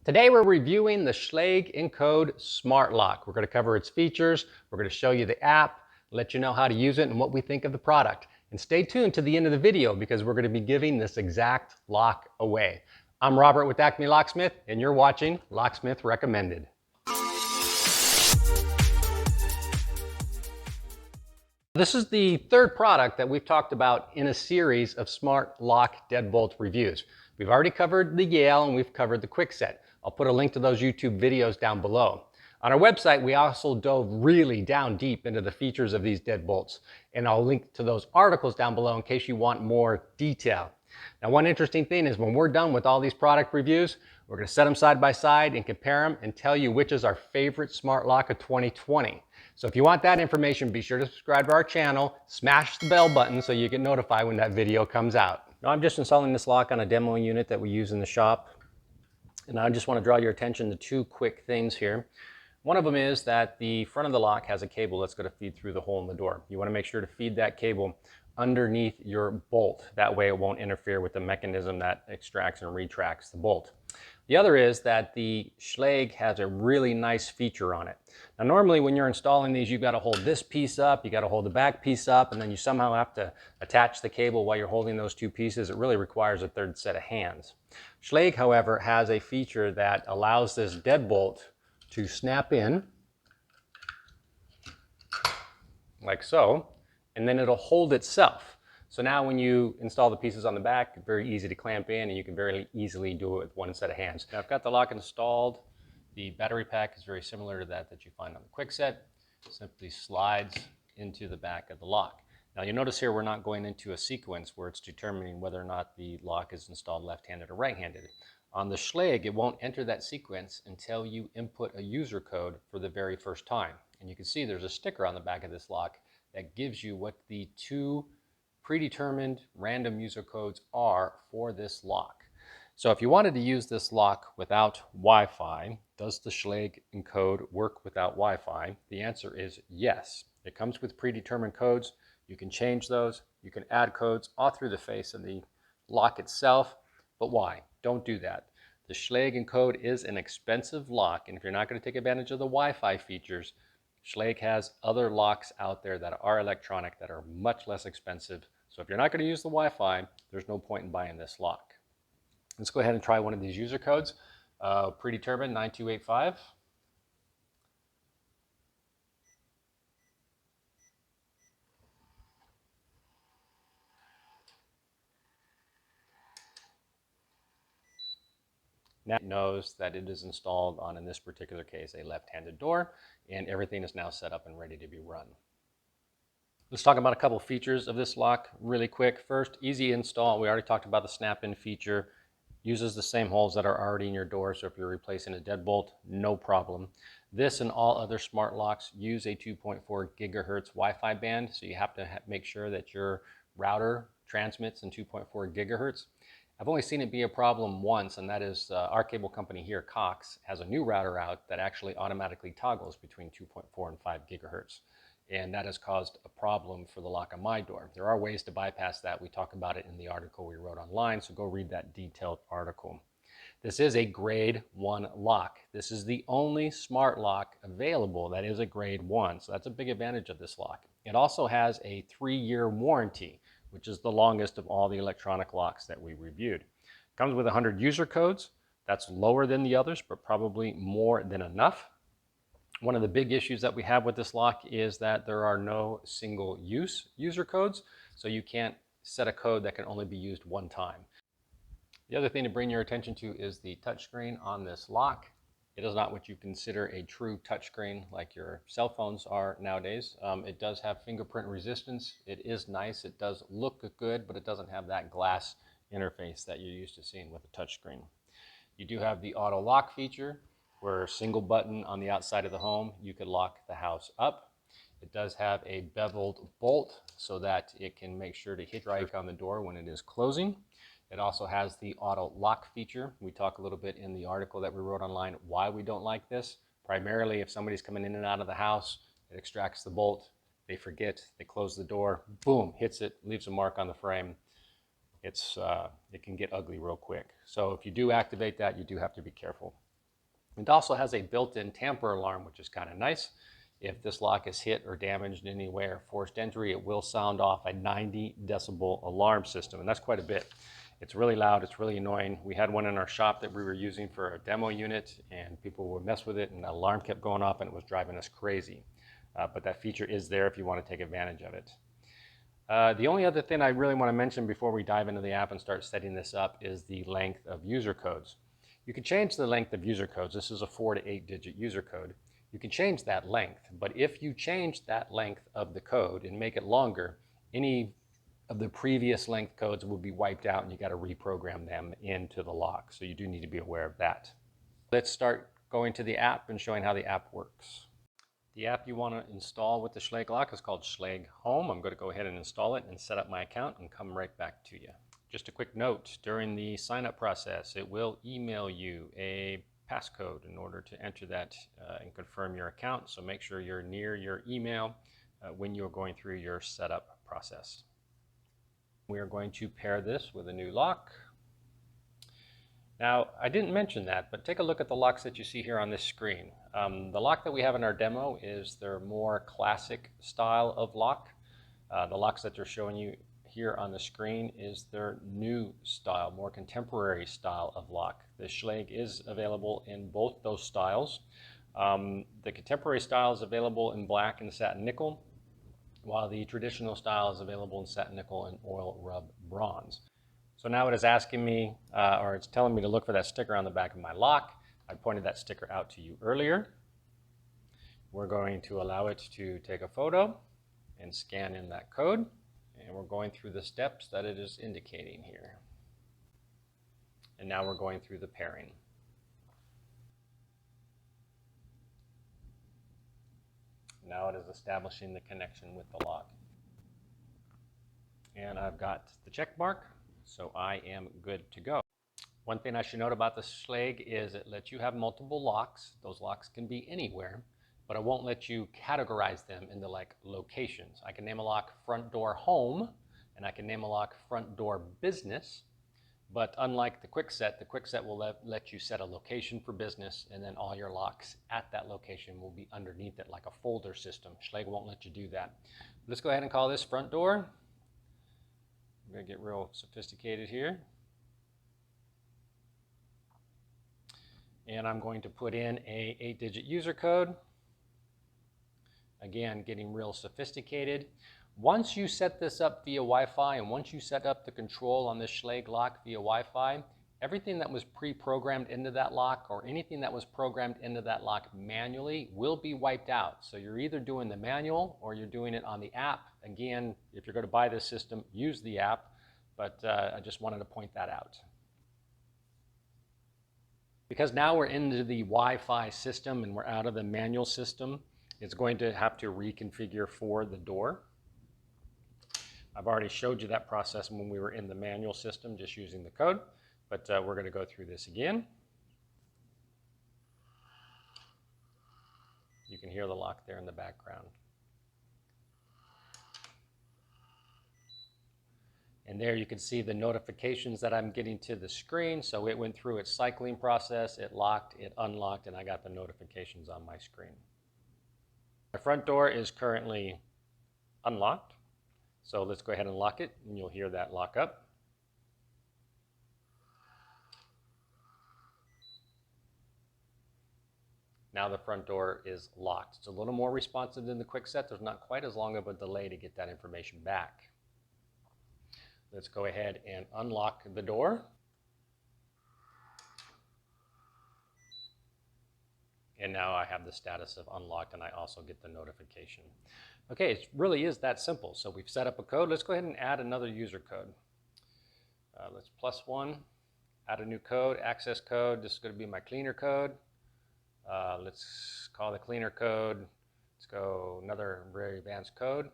Today we're reviewing the Schlage Encode Smart Lock. We're going to cover its features, we're going to show you the app, let you know how to use it and what we think of the product. And stay tuned to the end of the video because we're going to be giving this exact lock away. I'm Robert with Acme Locksmith and you're watching Locksmith Recommended. This is the third product that we've talked about in a series of smart lock deadbolt reviews. We've already covered the Yale and we've covered the Kwikset. I'll put a link to those YouTube videos down below. On our website, we also dove really down deep into the features of these deadbolts, and I'll link to those articles down below in case you want more detail. Now, one interesting thing is when we're done with all these product reviews, we're going to set them side by side and compare them and tell you which is our favorite smart lock of 2020. So if you want that information, be sure to subscribe to our channel, smash the bell button so you get notified when that video comes out. Now, I'm just installing this lock on a demo unit that we use in the shop. And I just want to draw your attention to two quick things here. One of them is that the front of the lock has a cable that's going to feed through the hole in the door. You want to make sure to feed that cable underneath your bolt. That way it won't interfere with the mechanism that extracts and retracts the bolt. The other is that the Schlage has a really nice feature on it. Now normally when you're installing these, you've got to hold this piece up, you got to hold the back piece up, and then you somehow have to attach the cable while you're holding those two pieces. It really requires a third set of hands. Schlage, however, has a feature that allows this deadbolt to snap in like so, and then it'll hold itself. So now when you install the pieces on the back, it's very easy to clamp in and you can very easily do it with one set of hands. Now I've got the lock installed. The battery pack is very similar to that you find on the Kwikset. Simply slides into the back of the lock. Now you'll notice here we're not going into a sequence where it's determining whether or not the lock is installed left-handed or right-handed. On the Schlage, it won't enter that sequence until you input a user code for the very first time. And you can see there's a sticker on the back of this lock that gives you what the two predetermined random user codes are for this lock. So if you wanted to use this lock without Wi-Fi, does the Schlage Encode work without Wi-Fi? The answer is yes. It comes with predetermined codes. You can change those. You can add codes all through the face of the lock itself. But why? Don't do that. The Schlage Encode is an expensive lock, and if you're not going to take advantage of the Wi-Fi features, Schlage has other locks out there that are electronic that are much less expensive. So if you're not going to use the Wi-Fi, there's no point in buying this lock. Let's go ahead and try one of these user codes. Predetermined 9285. Now it knows that it is installed on, in this particular case, a left-handed door, and everything is now set up and ready to be run. Let's talk about a couple features of this lock really quick. First, easy install. We already talked about the snap-in feature. Uses the same holes that are already in your door, so if you're replacing a deadbolt, no problem. This and all other smart locks use a 2.4 gigahertz Wi-Fi band, so you have to make sure that your router transmits in 2.4 gigahertz. I've only seen it be a problem once, and that is our cable company here, Cox, has a new router out that actually automatically toggles between 2.4 and 5 gigahertz. And that has caused a problem for the lock on my door. There are ways to bypass that. We talk about it in the article we wrote online, so go read that detailed article. This is a grade 1 lock. This is the only smart lock available that is a grade 1, so that's a big advantage of this lock. It also has a 3-year warranty, which is the longest of all the electronic locks that we reviewed. It comes with 100 user codes. That's lower than the others, but probably more than enough. One of the big issues that we have with this lock is that there are no single-use user codes, so you can't set a code that can only be used one time. The other thing to bring your attention to is the touchscreen on this lock. It is not what you consider a true touchscreen like your cell phones are nowadays. It does have fingerprint resistance. It is nice. It does look good, but it doesn't have that glass interface that you're used to seeing with a touchscreen. You do have the auto lock feature, where a single button on the outside of the home, you could lock the house up. It does have a beveled bolt so that it can make sure to hit strike on the door when it is closing. It also has the auto lock feature. We talk a little bit in the article that we wrote online why we don't like this. Primarily if somebody's coming in and out of the house, it extracts the bolt, they forget, they close the door, boom, hits it, leaves a mark on the frame. It can get ugly real quick. So if you do activate that, you do have to be careful. It also has a built-in tamper alarm, which is kind of nice. If this lock is hit or damaged in any way or forced entry, it will sound off a 90 decibel alarm system, and that's quite a bit. It's really loud, it's really annoying. We had one in our shop that we were using for a demo unit, and people would mess with it, and the alarm kept going off, and it was driving us crazy. But that feature is there if you want to take advantage of it. The only other thing I really want to mention before we dive into the app and start setting this up is the length of user codes. You can change the length of user codes. This is a 4 to 8 digit user code. You can change that length, but if you change that length of the code and make it longer, any of the previous length codes will be wiped out and you got to reprogram them into the lock. So you do need to be aware of that. Let's start going to the app and showing how the app works. The app you want to install with the Schlage lock is called Schlage Home. I'm going to go ahead and install it and set up my account and come right back to you. Just a quick note, during the sign-up process, it will email you a passcode in order to enter that and confirm your account. So make sure you're near your email when you're going through your setup process. We are going to pair this with a new lock. Now, I didn't mention that, but take a look at the locks that you see here on this screen. The lock that we have in our demo is their more classic style of lock. The locks that they're showing you here on the screen is their new style, more contemporary style of lock. The Schlage is available in both those styles. The contemporary style is available in black and satin nickel, while the traditional style is available in satin nickel and oil rub bronze. So now it is asking me, or it's telling me to look for that sticker on the back of my lock. I pointed that sticker out to you earlier. We're going to allow it to take a photo and scan in that code. And we're going through the steps that it is indicating here. And now we're going through the pairing. Now it is establishing the connection with the lock. And I've got the check mark, so I am good to go. One thing I should note about the Schlage is it lets you have multiple locks. Those locks can be anywhere, but it won't let you categorize them into like locations. I can name a lock front door home, and I can name a lock front door business, but unlike the Kwikset will let you set a location for business, and then all your locks at that location will be underneath it like a folder system. Schlage won't let you do that. Let's go ahead and call this front door. I'm going to get real sophisticated here. And I'm going to put in a 8-digit user code. Again, getting real sophisticated. Once you set this up via Wi-Fi and once you set up the control on this Schlage lock via Wi-Fi, everything that was pre-programmed into that lock or anything that was programmed into that lock manually will be wiped out. So you're either doing the manual or you're doing it on the app. Again, if you're going to buy this system, use the app, but I just wanted to point that out. Because now we're into the Wi-Fi system and we're out of the manual system, it's going to have to reconfigure for the door. I've already showed you that process when we were in the manual system, just using the code, but we're going to go through this again. You can hear the lock there in the background. And there you can see the notifications that I'm getting to the screen. So it went through its cycling process, it locked, it unlocked, and I got the notifications on my screen. My front door is currently unlocked. So let's go ahead and lock it, and you'll hear that lock up. Now the front door is locked. It's a little more responsive than the Kwikset. There's not quite as long of a delay to get that information back. Let's go ahead and unlock the door. And now I have the status of unlocked, and I also get the notification. Okay, it really is that simple. So we've set up a code. Let's go ahead and add another user code. Let's +1, add a new code, access code. This is going to be my cleaner code. Let's call the cleaner code. Let's go another very advanced code.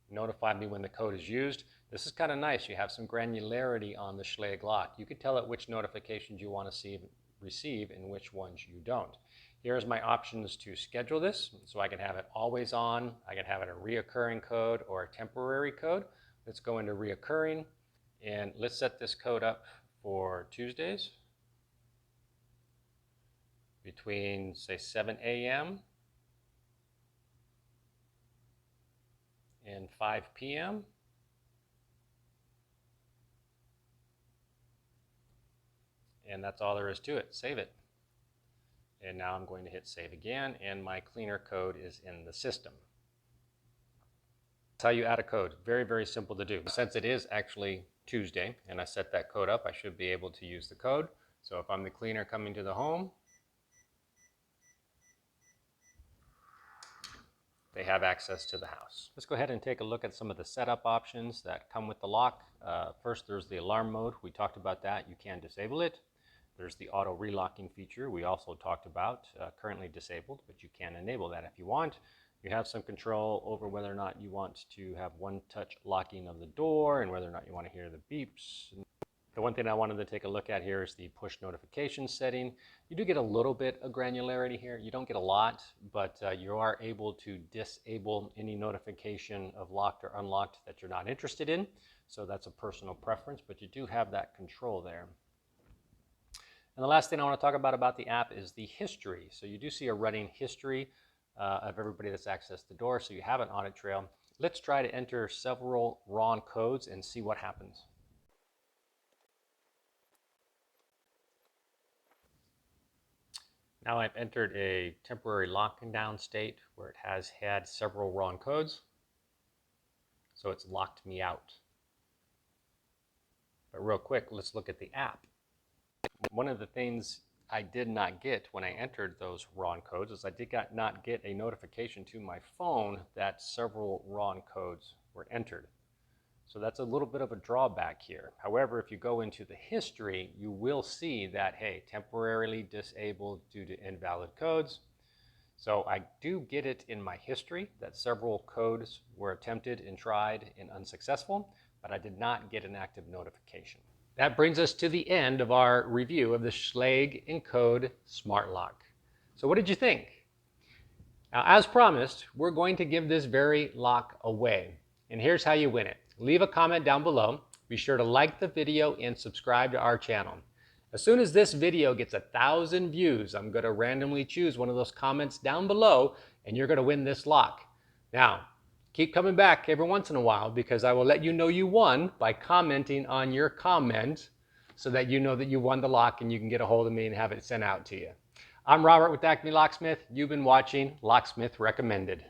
Notify me when the code is used. This is kind of nice. You have some granularity on the Schlage lock. You can tell it which notifications you want to receive and which ones you don't. Here's my options to schedule this. So I can have it always on. I can have it a reoccurring code or a temporary code. Let's go into reoccurring, and let's set this code up for Tuesdays. between, say, 7 a.m. and 5 p.m. And that's all there is to it. Save it. And now I'm going to hit save again, and my cleaner code is in the system. That's how you add a code. Very, very simple to do. Since it is actually Tuesday and I set that code up, I should be able to use the code. So if I'm the cleaner coming to the home, they have access to the house. Let's go ahead and take a look at some of the setup options that come with the lock. First, there's the alarm mode. We talked about that. You can disable it. There's the auto relocking feature we also talked about, currently disabled, but you can enable that if you want. You have some control over whether or not you want to have one-touch locking of the door and whether or not you want to hear the beeps. The one thing I wanted to take a look at here is the push notification setting. You do get a little bit of granularity here. You don't get a lot, but you are able to disable any notification of locked or unlocked that you're not interested in. So that's a personal preference, but you do have that control there. And the last thing I want to talk about the app is the history. So you do see a running history of everybody that's accessed the door, so you have an audit trail. Let's try to enter several wrong codes and see what happens. Now I've entered a temporary locking down state where it has had several wrong codes, so it's locked me out. But real quick, let's look at the app. One of the things I did not get when I entered those wrong codes is I did not get a notification to my phone that several wrong codes were entered. So that's a little bit of a drawback here. However, if you go into the history, you will see that, hey, temporarily disabled due to invalid codes. So I do get it in my history that several codes were attempted and tried and unsuccessful, but I did not get an active notification. That brings us to the end of our review of the Schlage Encode Smart Lock. So what did you think? Now, as promised, we're going to give this very lock away. And here's how you win it. Leave a comment down below. Be sure to like the video and subscribe to our channel. As soon as this video gets 1,000 views, I'm going to randomly choose one of those comments down below, and you're going to win this lock. Now, keep coming back every once in a while because I will let you know you won by commenting on your comment so that you know that you won the lock and you can get a hold of me and have it sent out to you. I'm Robert with Acme Locksmith. You've been watching Locksmith Recommended.